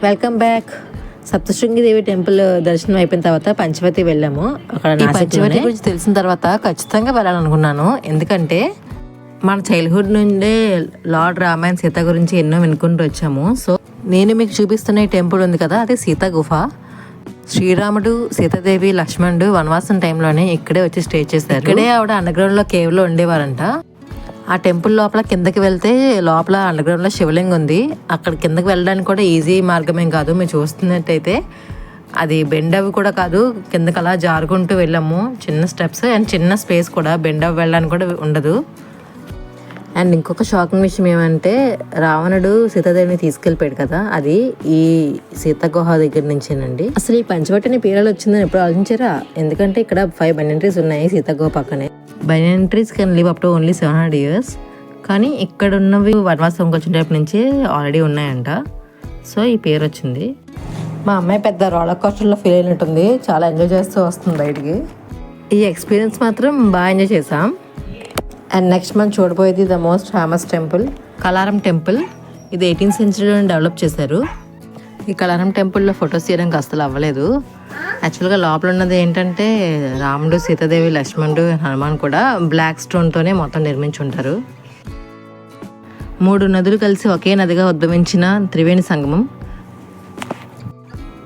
Welcome back. Saptashrungi Devi temple దర్శనం అయిపోయిన తర్వాత పంచవతి వెళ్ళాము. అక్కడ పంచవతి గురించి తెలిసిన తర్వాత ఖచ్చితంగా వెళ్ళాలనుకున్నాను. ఎందుకంటే మన చైల్డ్హుడ్ నుండే లార్డ్ రామాయణ సీత గురించి ఎన్నో వినుకుంటూ వచ్చాము. సో నేను మీకు చూపిస్తున్న ఈ టెంపుల్ ఉంది కదా, అది సీతా గుఫ. శ్రీరాముడు, సీతాదేవి, లక్ష్మణుడు వనవాసం టైంలోనే ఇక్కడే వచ్చి స్టే చేశారు. ఇక్కడే ఆవిడ అండర్గ్రౌండ్లో కేవ్లో ఉండేవారంట. ఆ టెంపుల్ లోపల కిందకి వెళ్తే లోపల అండర్గ్రౌండ్లో శివలింగం ఉంది. అక్కడ కిందకి వెళ్ళడానికి కూడా ఈజీ మార్గమేం కాదు. మీరు చూస్తున్నట్టయితే అది బెండ్ అవి కూడా కాదు, కిందకి అలా జారుకుంటూ వెళ్ళాము. చిన్న స్టెప్స్ అండ్ చిన్న స్పేస్ కూడా, బెండ్ అవి వెళ్ళడానికి కూడా ఉండదు. అండ్ ఇంకొక షాకింగ్ విషయం ఏమంటే, రావణుడు సీతాదేవిని తీసుకెళ్ళిపోయాడు కదా, అది ఈ సీతా గుహ దగ్గర నుంచేనండి. అసలు ఈ పంచవటిని పేరాలు వచ్చిందని ఎప్పుడు ఆలోచించారా? ఎందుకంటే ఇక్కడ 5 బెనియన్ ఉన్నాయి సీతా గుహ పక్కనే. Bunyan trees can live up to only 700 years. కానీ ఇక్కడ ఉన్నవి వనవాసంకి వచ్చిన టైప్ నుంచి ఆల్రెడీ ఉన్నాయంట. సో ఈ పేరు వచ్చింది. మా అమ్మాయి పెద్ద రోలర్ కోస్టర్లో ఫీల్ అయినట్టుంది, చాలా ఎంజాయ్ చేస్తూ వస్తుంది బయటికి. ఈ ఎక్స్పీరియన్స్ మాత్రం బాగా ఎంజాయ్ చేసాం. అండ్ నెక్స్ట్ మనం చూడబోయేది the most famous temple, Kalaram temple. ఇది 18th centuryలో డెవలప్ చేశారు. ఈ కలారం టెంపుల్లో ఫొటోస్ తీయడానికి అసలు అవ్వలేదు. యాక్చువల్గా లోపల ఉన్నది ఏంటంటే రాముడు, సీతాదేవి, లక్ష్మణుడు, హనుమాన్ కూడా బ్లాక్ స్టోన్తోనే మొత్తం నిర్మించి ఉంటారు. 3 నదులు కలిసి ఒకే నదిగా ఉద్భవించిన త్రివేణి సంగమం.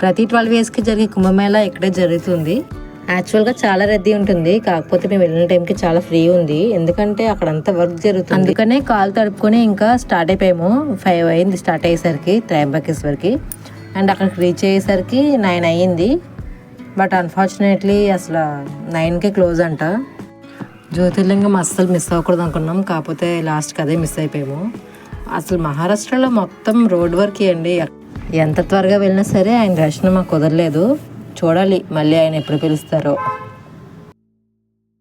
ప్రతి 12 yearsకి జరిగే కుంభమేళా ఇక్కడే జరుగుతుంది. యాక్చువల్గా చాలా రద్దీ ఉంటుంది, కాకపోతే మేము వెళ్ళిన టైంకి చాలా ఫ్రీ ఉంది. ఎందుకంటే అక్కడంతా వర్క్ జరుగుతుంది. అందుకనే కాలు తడుపుకొని ఇంకా స్టార్ట్ అయిపోయాము. 5 అయింది స్టార్ట్ అయ్యేసరికి త్రయంబకేశ్వర్కి. అండ్ అక్కడికి రీచ్ అయ్యేసరికి 9 అయ్యింది. బట్ అన్ఫార్చునేట్లీ అసలు 9కే క్లోజ్ అంట. జ్యోతిర్లింగం అస్సలు మిస్ అవ్వకూడదు అనుకున్నాం, కాకపోతే లాస్ట్కి అదే మిస్ అయిపోయాము. అసలు మహారాష్ట్రలో మొత్తం రోడ్ వర్క్ అండి. ఎంత త్వరగా వెళ్ళినా సరే ఆయన దర్శనం మాకు కుదరలేదు. చూడాలి మళ్ళీ ఆయన ఎప్పుడు పిలుస్తారో.